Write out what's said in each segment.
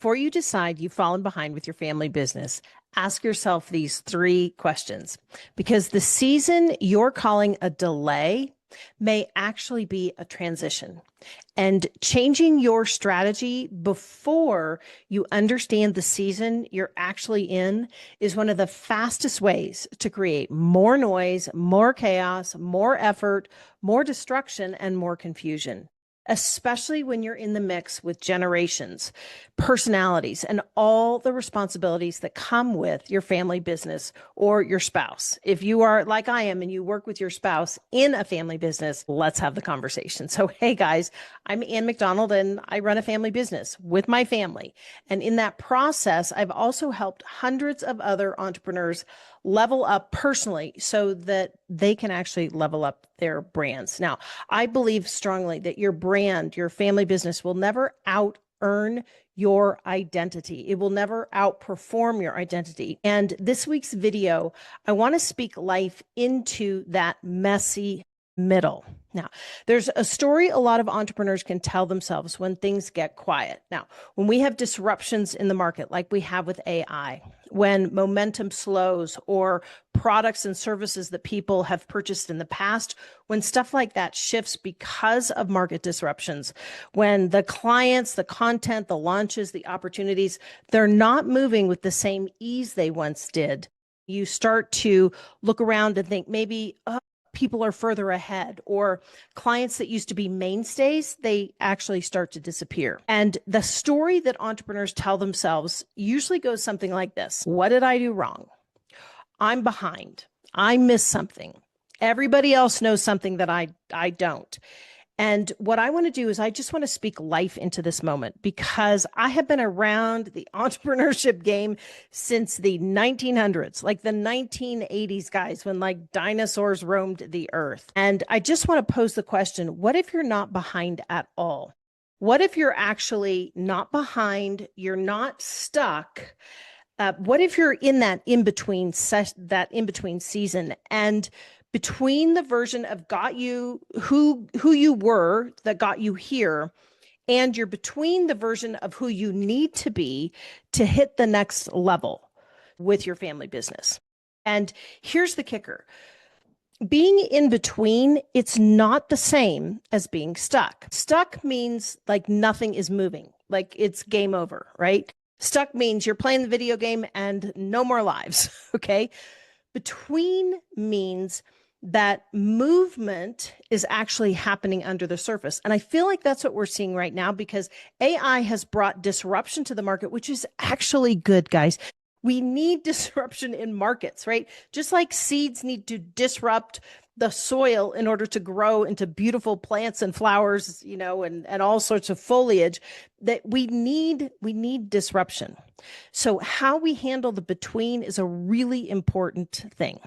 Before you decide you've fallen behind with your family business, ask yourself these three questions because the season you're calling a delay may actually be a transition. And changing your strategy before you understand the season you're actually in is one of the fastest ways to create more noise, more chaos, more effort, more destruction, and more confusion, especially when you're in the mix with generations, personalities, and all the responsibilities that come with your family business or your spouse. If you are like I am and you work with your spouse in a family business, let's have the conversation. So, hey guys, I'm McDonald and I run a family business with my family. And in that process, I've also helped hundreds of other entrepreneurs level up personally so that they can actually level up their brands. Now, I believe strongly that your brand, your family business will never out earn your identity. It will never outperform your identity. And this week's video, I want to speak life into that messy middle. Now, there's a story a lot of entrepreneurs can tell themselves when things get quiet. Now, when we have disruptions in the market, like we have with AI, when momentum slows or products and services that people have purchased in the past, when stuff like that shifts because of market disruptions, when the clients, the content, the launches, the opportunities, they're not moving with the same ease they once did, you start to look around and think maybe, people are further ahead, or clients that used to be mainstays, they actually start to disappear. And the story that entrepreneurs tell themselves usually goes something like this. What did I do wrong? I'm behind. I missed something. Everybody else knows something that I don't. And what I want to do is I just want to speak life into this moment because I have been around the entrepreneurship game since the 1900s, like the 1980s, guys, when like dinosaurs roamed the earth. And I just want to pose the question, what if you're not behind at all? What if you're actually not behind? You're not stuck. What if you're in that in-between season, and between the version of got you who you were that got you here, and you're between the version of who you need to be to hit the next level with your family business. And here's the kicker. Being in between, it's not the same as being stuck. Stuck means like nothing is moving, like it's game over, right? Stuck means you're playing the video game and no more lives, okay? Between means that movement is actually happening under the surface. And I feel like that's what we're seeing right now because AI has brought disruption to the market, which is actually good, guys. We need disruption in markets, right? Just like seeds need to disrupt the soil in order to grow into beautiful plants and flowers, you know, and all sorts of foliage, that we need disruption. So how we handle the between is a really important thing.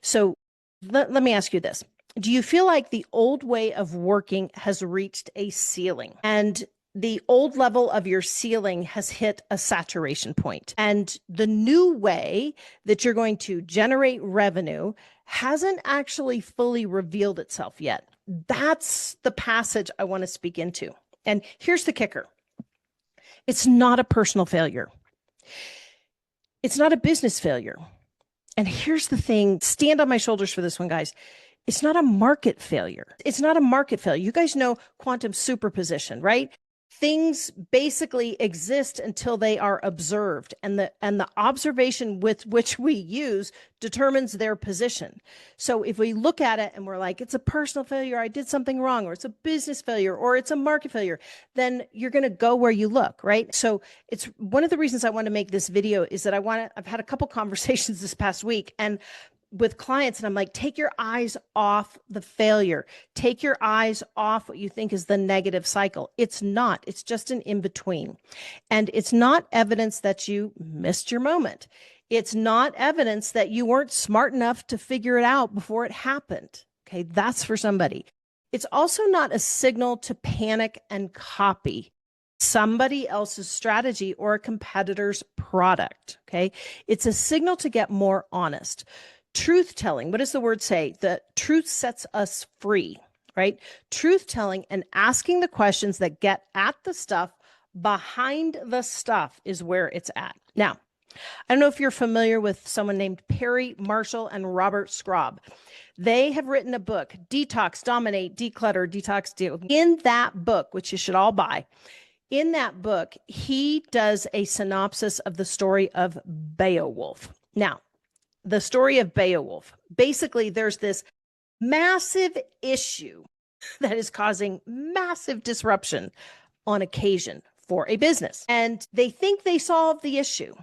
So let me ask you this. Do you feel like the old way of working has reached a ceiling, and the old level of your ceiling has hit a saturation point, and the new way that you're going to generate revenue hasn't actually fully revealed itself yet? That's the passage I want to speak into. And here's the kicker. It's not a personal failure. It's not a business failure. And here's the thing, stand on my shoulders for this one, guys. It's not a market failure. It's not a market failure. You guys know quantum superposition, right? Things basically exist until they are observed, and the observation with which we use determines their position. So if we look at it and we're like, it's a personal failure, I did something wrong, or it's a business failure, or it's a market failure, then you're going to go where you look, right? So it's one of the reasons I want to make this video is that I've had a couple conversations this past week and with clients, and I'm like, take your eyes off the failure. Take your eyes off what you think is the negative cycle. It's not. It's just an in-between. And it's not evidence that you missed your moment. It's not evidence that you weren't smart enough to figure it out before it happened. Okay, that's for somebody. It's also not a signal to panic and copy somebody else's strategy or a competitor's product. Okay, it's a signal to get more honest. Truth telling, what does the word say? The truth sets us free, right? Truth telling and asking the questions that get at the stuff Behind the stuff is where it's at. Now, I don't know if you're familiar with someone named Perry Marshall and Robert Scrobb. They have written a book, Detox, Dominate, Declutter, Detox, Deal. In that book, which you should all buy, in that book, he does a synopsis of the story of Beowulf. Now, the story of Beowulf, basically, there's this massive issue that is causing massive disruption on occasion for a business. And they think they solved the issue.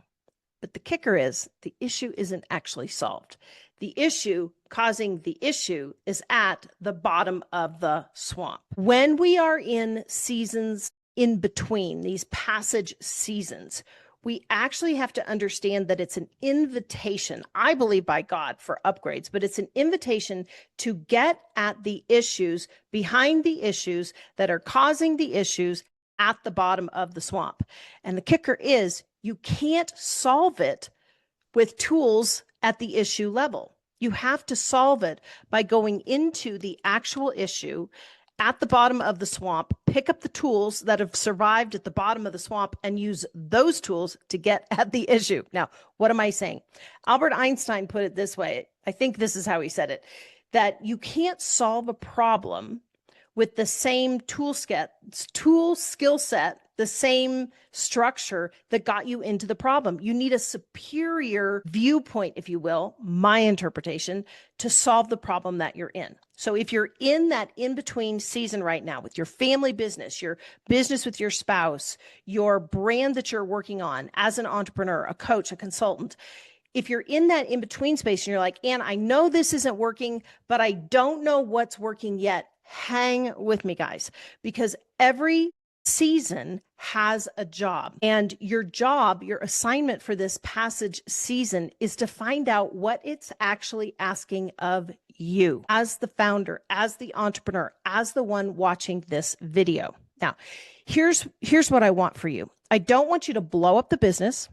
But the kicker is the issue isn't actually solved. The issue causing the issue is at the bottom of the swamp. When we are in seasons in between, these passage seasons, we actually have to understand that it's an invitation, I believe by God, for upgrades, but it's an invitation to get at the issues behind the issues that are causing the issues at the bottom of the swamp. And the kicker is you can't solve it with tools at the issue level. You have to solve it by going into the actual issue at the bottom of the swamp, pick up the tools that have survived at the bottom of the swamp and use those tools to get at the issue. Now, what am I saying? Albert Einstein put it this way. I think this is how he said it, that you can't solve a problem with the same tool skill set, the same structure that got you into the problem. You need a superior viewpoint, if you will, my interpretation, to solve the problem that you're in. So if you're in that in-between season right now with your family business, your business with your spouse, your brand that you're working on as an entrepreneur, a coach, a consultant, if you're in that in-between space and you're like, Ann, I know this isn't working, but I don't know what's working yet, hang with me, guys, because every season has a job. And your job, your assignment for this passage season is to find out what it's actually asking of you as the founder, as the entrepreneur, as the one watching this video. Now, here's what I want for you. I don't want you to blow up the business.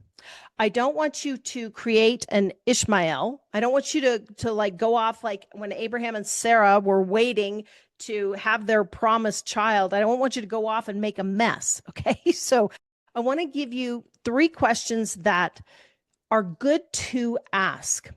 I don't want you to create an Ishmael. I don't want you to like go off like when Abraham and Sarah were waiting to have their promised child. I don't want you to go off and make a mess. Okay. So I want to give you 3 questions that are good to ask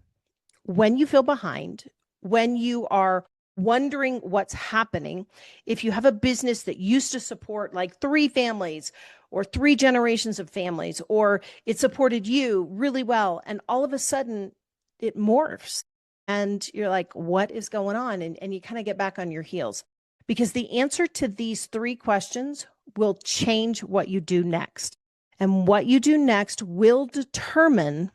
when you feel behind, when you are wondering what's happening. If you have a business that used to support like 3 families or 3 generations of families, or it supported you really well, and all of a sudden it morphs and you're like, what is going on? And you kind of get back on your heels, because the answer to these 3 questions will change what you do next. And what you do next will determine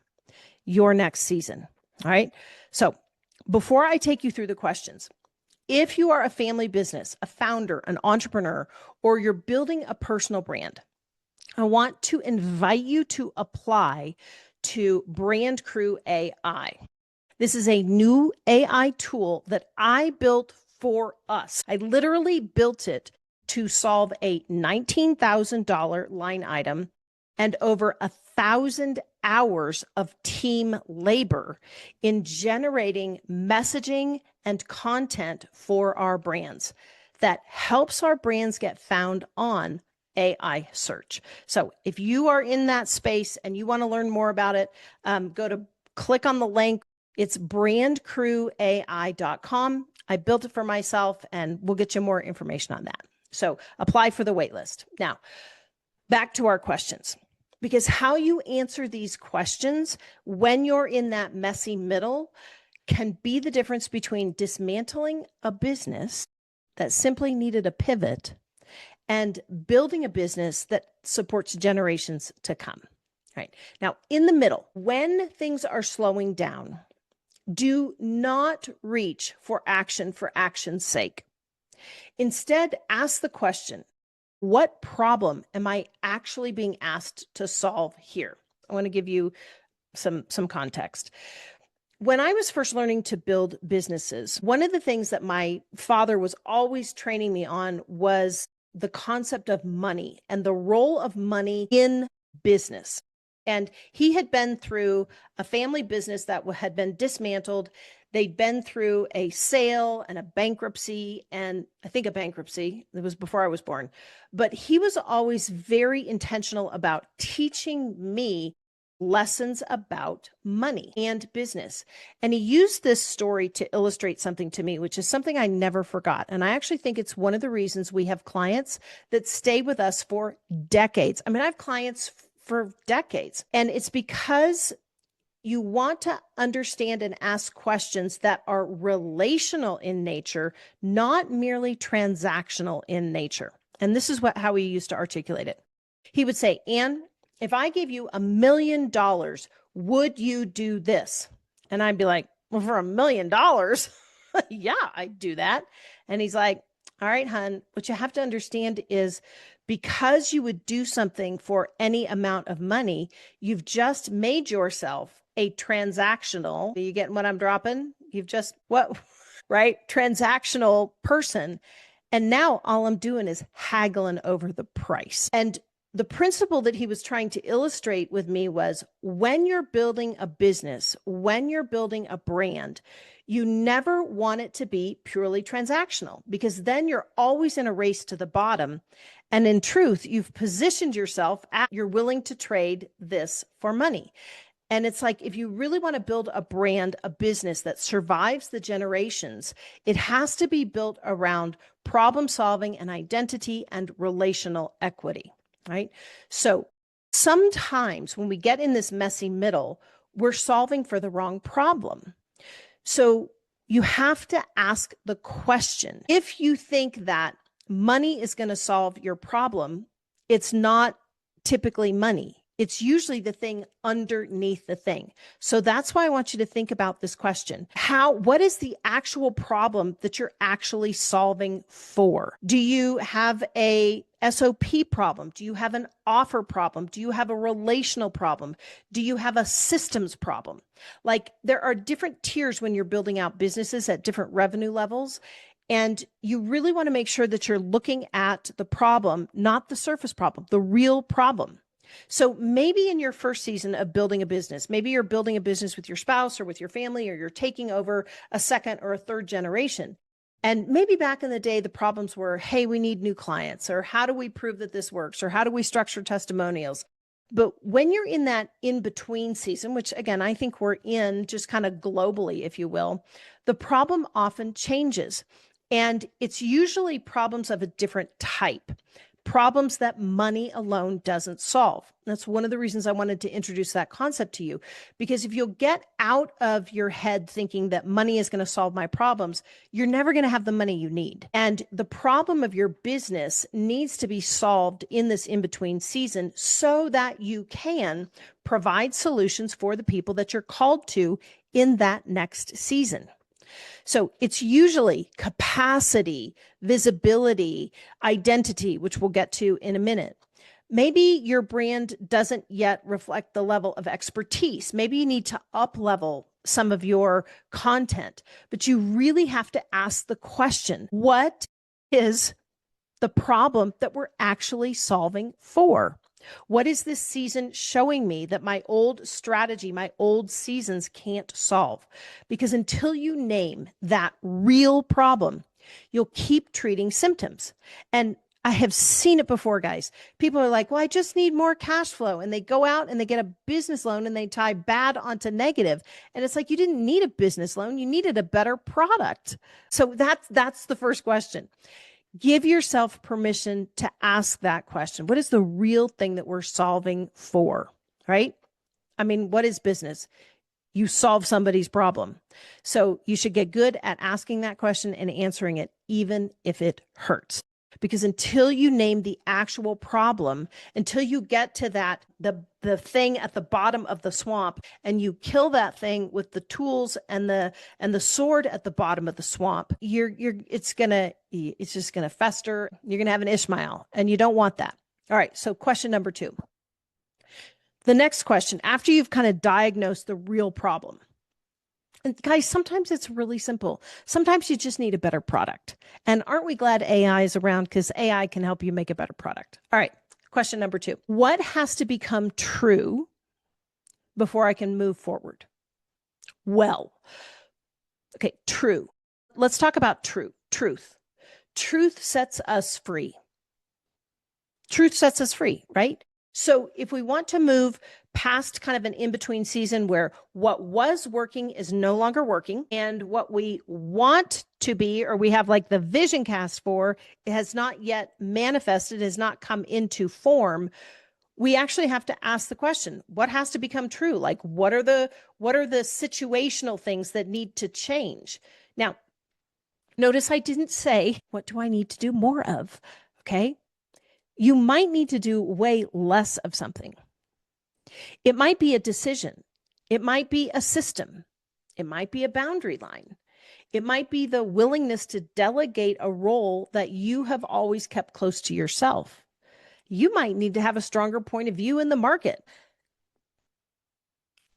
your next season. All right. So before I take you through the questions, if you are a family business, a founder, an entrepreneur, or you're building a personal brand, I want to invite you to apply to Brand Crew AI. This is a new AI tool that I built for us. I literally built it to solve a $19,000 line item and over 1,000 hours of team labor in generating messaging and content for our brands that helps our brands get found on AI search. So if you are in that space and you want to learn more about it, click on the link. It's brandcrewai.com. I built it for myself, and we'll get you more information on that. So apply for the waitlist. Now, back to our questions, because how you answer these questions when you're in that messy middle can be the difference between dismantling a business that simply needed a pivot and building a business that supports generations to come. Right. Now, in the middle, when things are slowing down, do not reach for action's sake. Instead, ask the question, what problem am I actually being asked to solve here? I want to give you some context. When I was first learning to build businesses, one of the things that my father was always training me on was the concept of money and the role of money in business. And he had been through a family business that had been dismantled. They'd been through a sale and a bankruptcy, and I think a bankruptcy. It was before I was born. But he was always very intentional about teaching me lessons about money and business. And he used this story to illustrate something to me, which is something I never forgot. And I actually think it's one of the reasons we have clients that stay with us for decades. I mean, I have clients for decades, and it's because you want to understand and ask questions that are relational in nature, not merely transactional in nature. And this is how he used to articulate it. He would say, Anne, if I gave you $1 million, would you do this? And I'd be like, well, for $1 million, yeah, I'd do that. And he's like, all right, hun, what you have to understand is because you would do something for any amount of money, you've just made yourself a transactional. Are you getting what I'm dropping? You've just, what, right? Transactional person. And now all I'm doing is haggling over the price. And the principle that he was trying to illustrate with me was when you're building a business, when you're building a brand, you never want it to be purely transactional, because then you're always in a race to the bottom. And in truth, you've positioned yourself at you're willing to trade this for money. And it's like, if you really want to build a brand, a business that survives the generations, it has to be built around problem solving and identity and relational equity, right? So sometimes when we get in this messy middle, we're solving for the wrong problem. So you have to ask the question. If you think that money is going to solve your problem, it's not typically money. It's usually the thing underneath the thing. So that's why I want you to think about this question. What is the actual problem that you're actually solving for? Do you have a SOP problem? Do you have an offer problem? Do you have a relational problem? Do you have a systems problem? Like, there are different tiers when you're building out businesses at different revenue levels. And you really want to make sure that you're looking at the problem, not the surface problem, the real problem. So maybe in your first season of building a business, maybe you're building a business with your spouse or with your family, or you're taking over a second or a third generation. And maybe back in the day, the problems were, hey, we need new clients, or how do we prove that this works, or how do we structure testimonials? But when you're in that in-between season, which again, I think we're in just kind of globally, if you will, the problem often changes. And it's usually problems of a different type. Problems that money alone doesn't solve. That's one of the reasons I wanted to introduce that concept to you, because if you'll get out of your head thinking that money is going to solve my problems, you're never going to have the money you need. And the problem of your business needs to be solved in this in-between season so that you can provide solutions for the people that you're called to in that next season. So it's usually capacity, visibility, identity, which we'll get to in a minute. Maybe your brand doesn't yet reflect the level of expertise. Maybe you need to up-level some of your content, but you really have to ask the question, what is the problem that we're actually solving for? What is this season showing me that my old strategy, my old seasons can't solve? Because until you name that real problem, you'll keep treating symptoms. And I have seen it before, guys. People are like, well, I just need more cash flow. And they go out and they get a business loan and they tie bad onto negative. And it's like, you didn't need a business loan. You needed a better product. So that's the first question. Give yourself permission to ask that question. What is the real thing that we're solving for, right? I mean, what is business? You solve somebody's problem. So you should get good at asking that question and answering it, even if it hurts. Because until you name the actual problem, until you get to that, the thing at the bottom of the swamp, and you kill that thing with the tools and the sword at the bottom of the swamp, it's just gonna fester. You're gonna have an Ishmael, and you don't want that. All right. So question number 2. The next question, after you've kind of diagnosed the real problem. And guys, sometimes it's really simple. Sometimes you just need a better product. And aren't we glad AI is around, because AI can help you make a better product? All right. Question number 2. What has to become true before I can move forward? Well, Okay, true. Let's talk about truth. Truth sets us free. Truth sets us free, right? So if we want to move past kind of an in-between season where what was working is no longer working and what we want to be, or we have like the vision cast for, it has not yet manifested, has not come into form, we actually have to ask the question, what has to become true? Like what are the situational things that need to change? Now, notice I didn't say, what do I need to do more of? Okay. You might need to do way less of something. It might be a decision. It might be a system. It might be a boundary line. It might be the willingness to delegate a role that you have always kept close to yourself. You might need to have a stronger point of view in the market.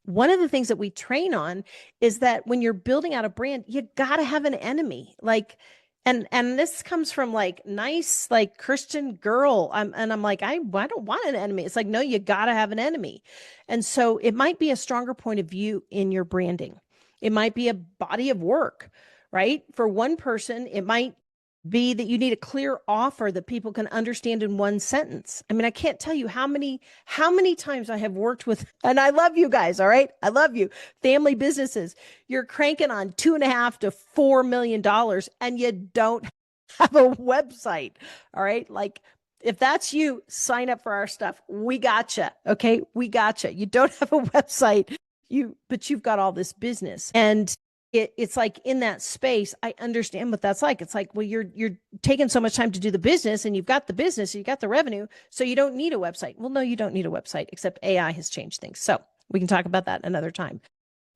One of the things that we train on is that when you're building out a brand, you got to have an enemy. Like, and this comes from like nice, like Christian girl. I'm like, I don't want an enemy. It's like, no, you got to have an enemy. And so it might be a stronger point of view in your branding. It might be a body of work, right? For one person, it might be that you need a clear offer that people can understand in one sentence. I mean, I can't tell you how many times I have worked with, and I love you guys, all right? I love you. Family businesses. You're cranking on $2.5 to $4 million and you don't have a website. All right. Like if that's you, sign up for our stuff. We gotcha. Okay. We gotcha. You don't have a website, but you've got all this business. And it's like in that space, I understand what that's like. It's like, well, you're taking so much time to do the business and you've got the business, you've got the revenue, so you don't need a website. Well, no, you don't need a website, except AI has changed things. So we can talk about that another time.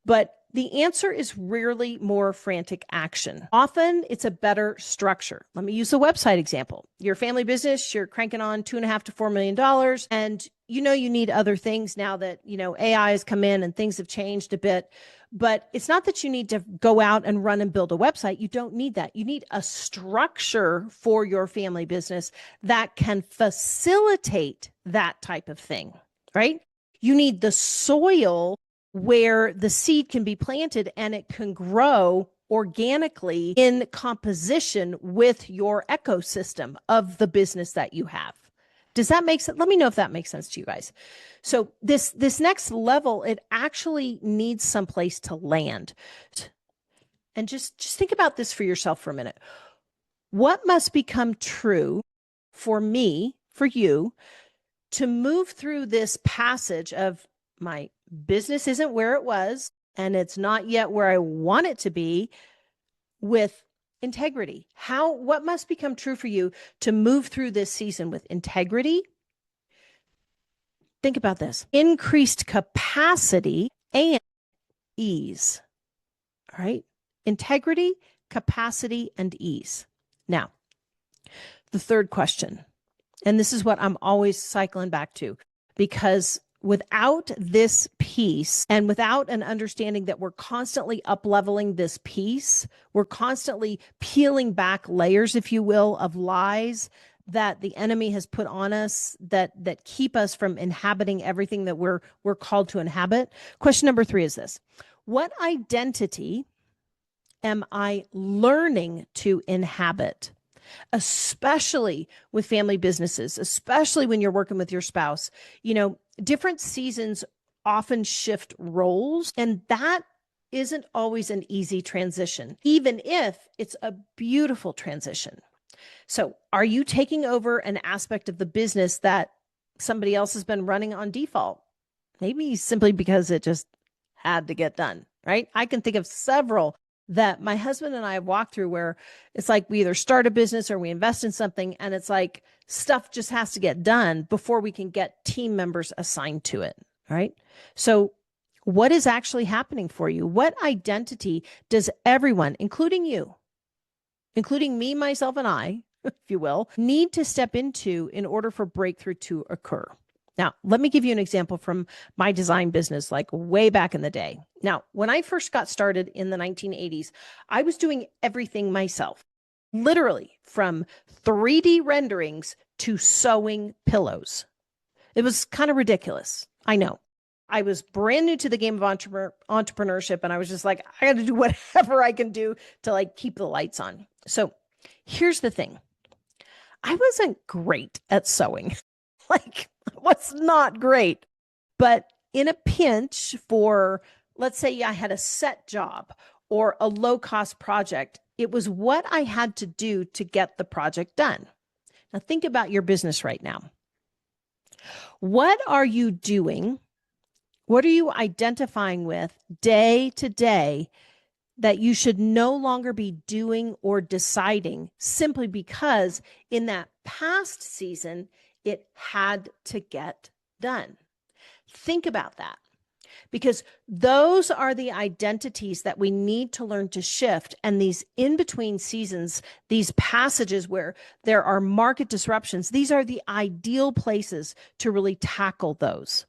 But the answer is rarely more frantic action. Often it's a better structure. Let me use the website example. Your family business, you're cranking on $2.5 to $4 million. And you need other things now that, AI has come in and things have changed a bit. But it's not that you need to go out and run and build a website. You don't need that. You need a structure for your family business that can facilitate that type of thing, right? You need the soil where the seed can be planted and it can grow organically in composition with your ecosystem of the business that you have. Does that make sense? Let me know if that makes sense to you guys. So this next level, it actually needs some place to land. And just think about this for yourself for a minute. What must become true for me, for you, to move through this passage of my business isn't where it was, and it's not yet where I want it to be, with integrity? What must become true for you to move through this season with integrity? Think about this: increased capacity and ease. All right. Integrity, capacity, and ease. Now, the third question, and this is what I'm always cycling back to, because without this piece and without an understanding that we're constantly up-leveling this piece, we're constantly peeling back layers, if you will, of lies that the enemy has put on us that keep us from inhabiting everything that we're called to inhabit. Question number 3 is this: what identity am I learning to inhabit? Especially with family businesses, especially when you're working with your spouse. Different seasons often shift roles, and that isn't always an easy transition, even if it's a beautiful transition. So are you taking over an aspect of the business that somebody else has been running on default? Maybe simply because it just had to get done, right? I can think of several that my husband and I have walked through where it's like we either start a business or we invest in something, and it's like stuff just has to get done before we can get team members assigned to it. Right? So what is actually happening for you? What identity does everyone, including you, including me, myself, and I, if you will, need to step into in order for breakthrough to occur? Now, let me give you an example from my design business, like way back in the day. Now, when I first got started in the 1980s, I was doing everything myself, literally from 3D renderings to sewing pillows. It was kind of ridiculous. I know. I was brand new to the game of entrepreneurship, and I was just like, I got to do whatever I can do to like keep the lights on. So here's the thing. I wasn't great at sewing. Like, was not great. But in a pinch for, let's say I had a set job or a low cost project, it was what I had to do to get the project done. Now, think about your business right now. What are you doing? What are you identifying with day to day that you should no longer be doing or deciding simply because in that past season, it had to get done? Think about that, because those are the identities that we need to learn to shift. And these in between seasons, these passages where there are market disruptions, these are the ideal places to really tackle those.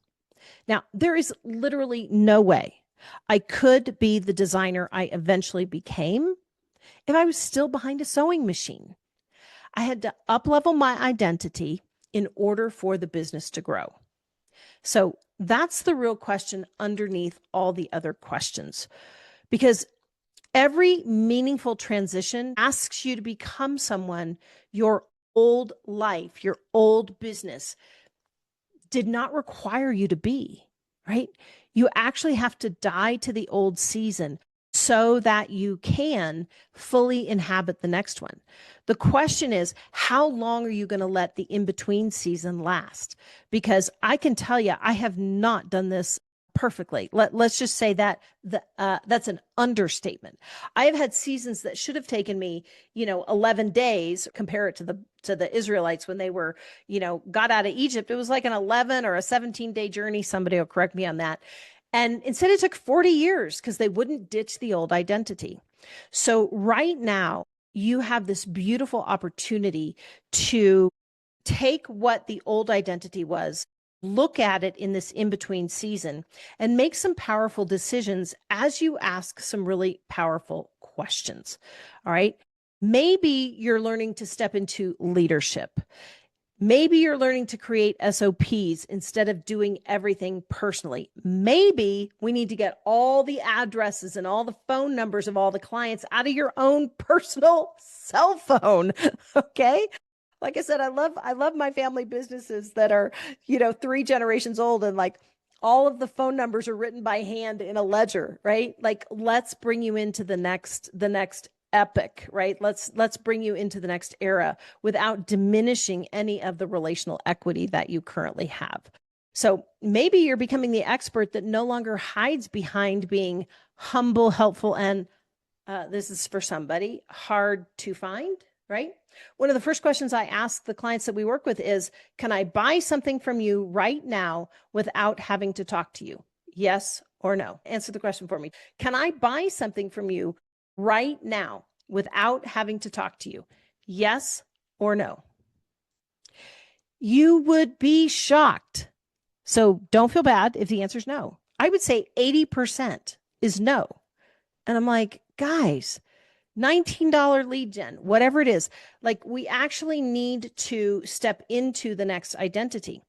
Now, there is literally no way I could be the designer I eventually became if I was still behind a sewing machine. I had to up-level my identity in order for the business to grow. So that's the real question underneath all the other questions, because every meaningful transition asks you to become someone your old life, your old business did not require you to be, right? You actually have to die to the old season so that you can fully inhabit the next one. The question is, how long are you going to let the in-between season last? Because I can tell you, I have not done this perfectly. Let's just say that that's an understatement. I have had seasons that should have taken me, 11 days. Compare it to the Israelites when they were, got out of Egypt. It was like an 11 or a 17-day journey. Somebody will correct me on that. And instead it took 40 years because they wouldn't ditch the old identity. So right now you have this beautiful opportunity to take what the old identity was, look at it in this in-between season, and make some powerful decisions as you ask some really powerful questions. All right. Maybe you're learning to step into leadership. Maybe you're learning to create SOPs instead of doing everything personally. Maybe we need to get all the addresses and all the phone numbers of all the clients out of your own personal cell phone. Okay. Like I said, I love my family businesses that are, 3 generations old, and like all of the phone numbers are written by hand in a ledger, right? Like, let's bring you into the next epic, right? Let's bring you into the next era without diminishing any of the relational equity that you currently have. So maybe you're becoming the expert that no longer hides behind being humble, helpful, and this is for somebody, hard to find, right? One of the first questions I ask the clients that we work with is, can I buy something from you right now without having to talk to you? Yes or no? Answer the question for me. Can I buy something from you right now without having to talk to you? Yes or no? You would be shocked. So don't feel bad if the answer is no. I would say 80% is no. And I'm like, guys, $19 lead gen, whatever it is, like we actually need to step into the next identity.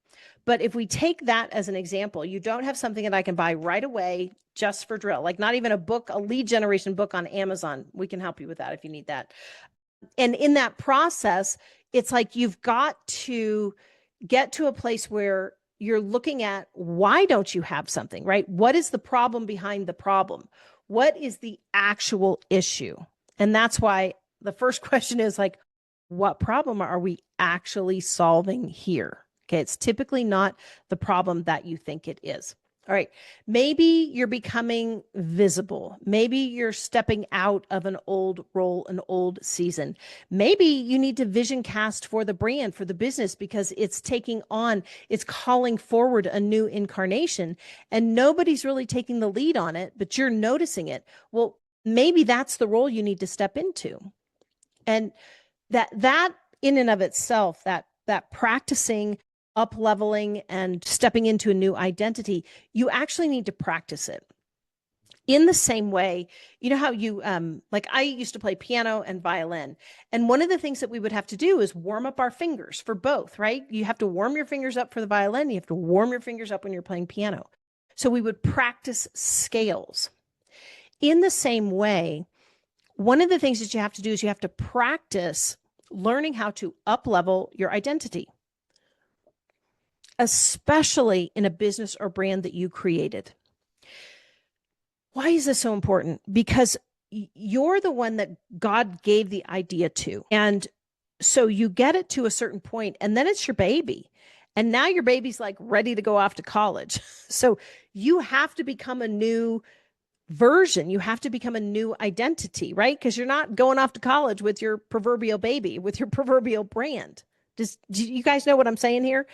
But if we take that as an example, you don't have something that I can buy right away just for drill, like not even a book, a lead generation book on Amazon. We can help you with that if you need that. And in that process, it's like you've got to get to a place where you're looking at, why don't you have something, right? What is the problem behind the problem? What is the actual issue? And that's why the first question is like, what problem are we actually solving here? Okay, it's typically not the problem that you think it is. All right, maybe you're becoming visible. Maybe you're stepping out of an old role, an old season. Maybe you need to vision cast for the brand, for the business, because it's it's calling forward a new incarnation, and nobody's really taking the lead on it, but you're noticing it. Well, maybe that's the role you need to step into. And that in and of itself, that practicing up-leveling and stepping into a new identity, you actually need to practice it. In the same way, you know how you, like I used to play piano and violin. And one of the things that we would have to do is warm up our fingers for both, right? You have to warm your fingers up for the violin. You have to warm your fingers up when you're playing piano. So we would practice scales. In the same way, one of the things that you have to do is you have to practice learning how to up-level your identity, especially in a business or brand that you created. Why is this so important? Because you're the one that God gave the idea to. And so you get it to a certain point, and then it's your baby. And now your baby's like ready to go off to college. So you have to become a new version. You have to become a new identity, right? Because you're not going off to college with your proverbial baby, with your proverbial brand. Do you guys know what I'm saying here?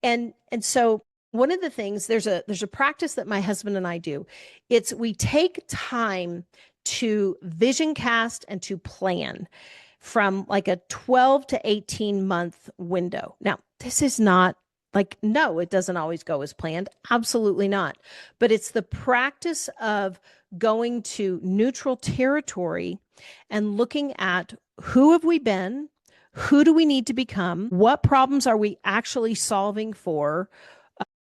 And so one of the things, there's a practice that my husband and I do. It's we take time to vision cast and to plan from like a 12 to 18 month window. Now, this is not like, no, it doesn't always go as planned. Absolutely not. But it's the practice of going to neutral territory and looking at who have we been, who do we need to become, what problems are we actually solving for,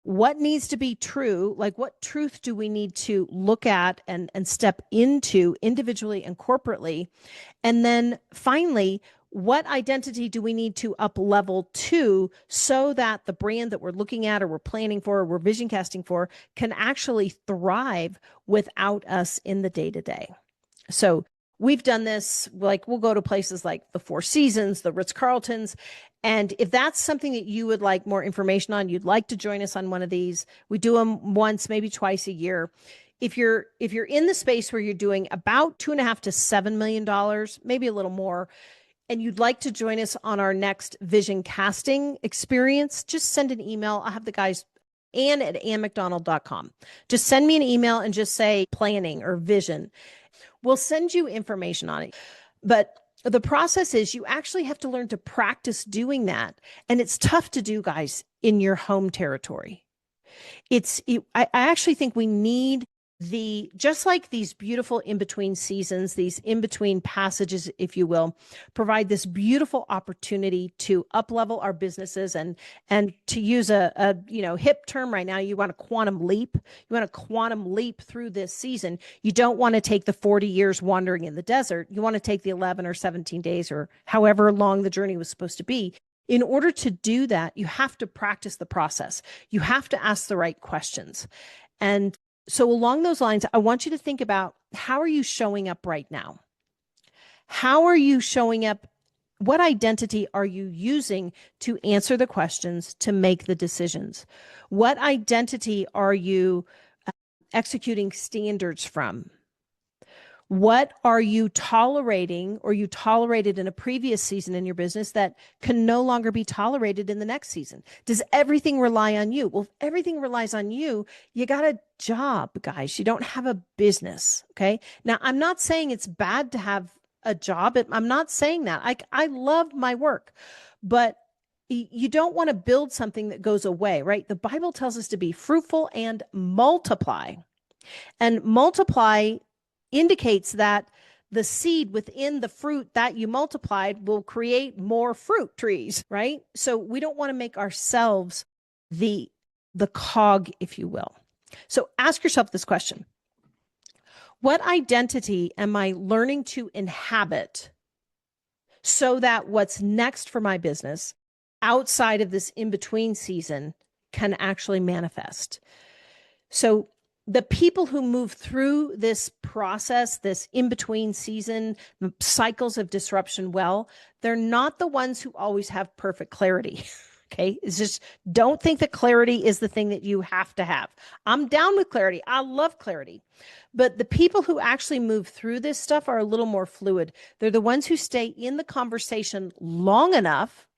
what needs to be true, like what truth do we need to look at and step into individually and corporately. And then finally, what identity do we need to up level to so that the brand that we're looking at or we're planning for or we're vision casting for can actually thrive without us in the day-to-day. So we've done this, like we'll go to places like the Four Seasons, the Ritz-Carltons. And if that's something that you would like more information on, you'd like to join us on one of these, we do them once, maybe twice a year. If you're in the space where you're doing about $2.5 to $7 million, maybe a little more, and you'd like to join us on our next vision casting experience, just send an email. I'll have the guys, Ann@annmcdonald.com. Just send me an email and just say planning or vision. We'll send you information on it. But the process is you actually have to learn to practice doing that. And it's tough to do, guys, in your home territory. I actually think we need just like these beautiful in-between seasons, these in-between passages, if you will, provide this beautiful opportunity to up-level our businesses and to use a hip term right now, you want a quantum leap. You want a quantum leap through this season. You don't want to take the 40 years wandering in the desert. You want to take the 11 or 17 days or however long the journey was supposed to be. In order to do that, you have to practice the process. You have to ask the right questions. And so along those lines, I want you to think about, how are you showing up right now? How are you showing up? What identity are you using to answer the questions, to make the decisions? What identity are you executing standards from? What are you tolerating or you tolerated in a previous season in your business that can no longer be tolerated in the next season? Does everything rely on you? Well, if everything relies on you, you got a job, guys. You don't have a business. Okay. Now, I'm not saying it's bad to have a job. I'm not saying that. I love my work, but you don't want to build something that goes away, right? The Bible tells us to be fruitful and multiply. And multiply indicates that the seed within the fruit that you multiplied will create more fruit trees, right? So we don't want to make ourselves the cog, if you will. So ask yourself this question. What identity am I learning to inhabit so that what's next for my business outside of this in-between season can actually manifest? So the people who move through this process, this in-between season, cycles of disruption well, they're not the ones who always have perfect clarity. Okay. It's just, don't think that clarity is the thing that you have to have. I'm down with clarity. I love clarity. But the people who actually move through this stuff are a little more fluid. They're the ones who stay in the conversation long enough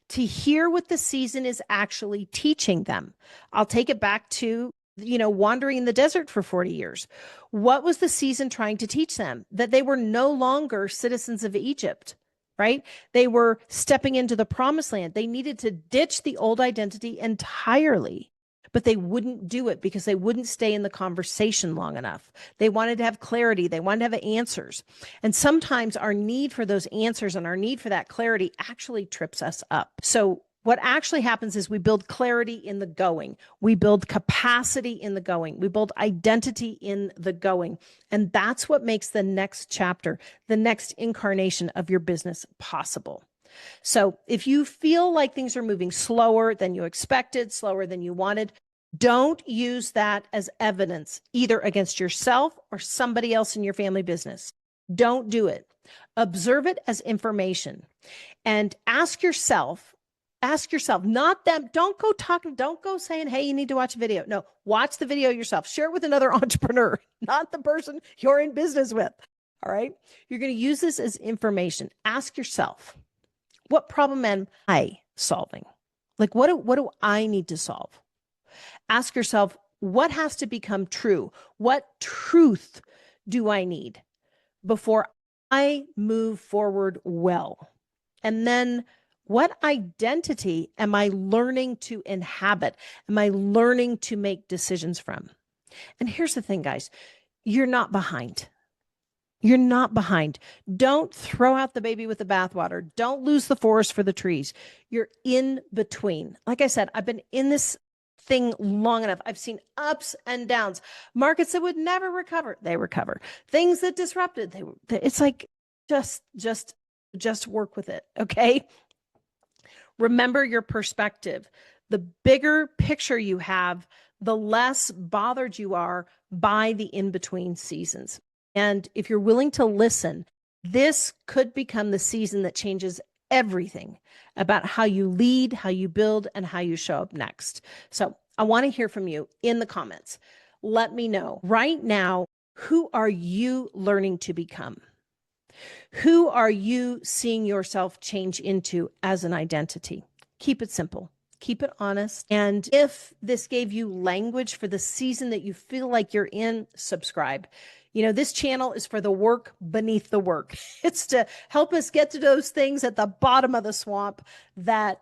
to hear what the season is actually teaching them. I'll take it back to wandering in the desert for 40 years. What was the season trying to teach them? That they were no longer citizens of Egypt, right? They were stepping into the promised land. They needed to ditch the old identity entirely, but they wouldn't do it because they wouldn't stay in the conversation long enough. They wanted to have clarity. They wanted to have answers. And sometimes our need for those answers and our need for that clarity actually trips us up. So What actually happens is we build clarity in the going. We build capacity in the going. We build identity in the going. And that's what makes the next chapter, the next incarnation of your business possible. So if you feel like things are moving slower than you expected, slower than you wanted, don't use that as evidence either against yourself or somebody else in your family business. Don't do it. Observe it as information and ask yourself, not them. Don't go talking, don't go saying, hey, you need to watch a video. No, watch the video yourself. Share it with another entrepreneur, not the person you're in business with. All right. You're going to use this as information. Ask yourself, what problem am I solving? Like, what do I need to solve? Ask yourself, what has to become true? What truth do I need before I move forward well? And then what identity am I learning to inhabit? Am I learning to make decisions from? And here's the thing, guys, you're not behind. You're not behind. Don't throw out the baby with the bathwater. Don't lose the forest for the trees. You're in between. Like I said, I've been in this thing long enough. I've seen ups and downs. Markets that would never recover, they recover. Things that disrupted, it's like just work with it, okay? Remember your perspective. The bigger picture you have, the less bothered you are by the in-between seasons. And if you're willing to listen, this could become the season that changes everything about how you lead, how you build, and how you show up next. So I want to hear from you in the comments. Let me know right now, who are you learning to become? Who are you seeing yourself change into as an identity? Keep it simple. Keep it honest. And if this gave you language for the season that you feel like you're in, subscribe. You know, this channel is for the work beneath the work. It's to help us get to those things at the bottom of the swamp that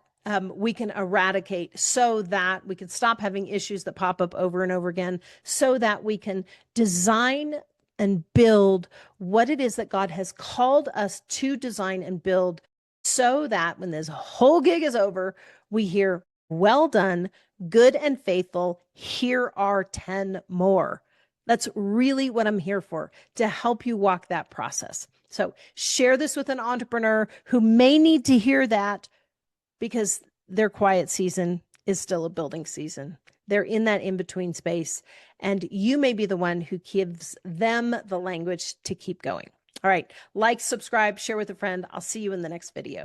we can eradicate so that we can stop having issues that pop up over and over again, so that we can design and build what it is that God has called us to design and build, so that when this whole gig is over, we hear, well done, good and faithful, here are 10 more. That's really what I'm here for, to help you walk that process. So share this with an entrepreneur who may need to hear that, because their quiet season is still a building season. They're in that in-between space, and you may be the one who gives them the language to keep going. All right, like, subscribe, share with a friend. I'll see you in the next video.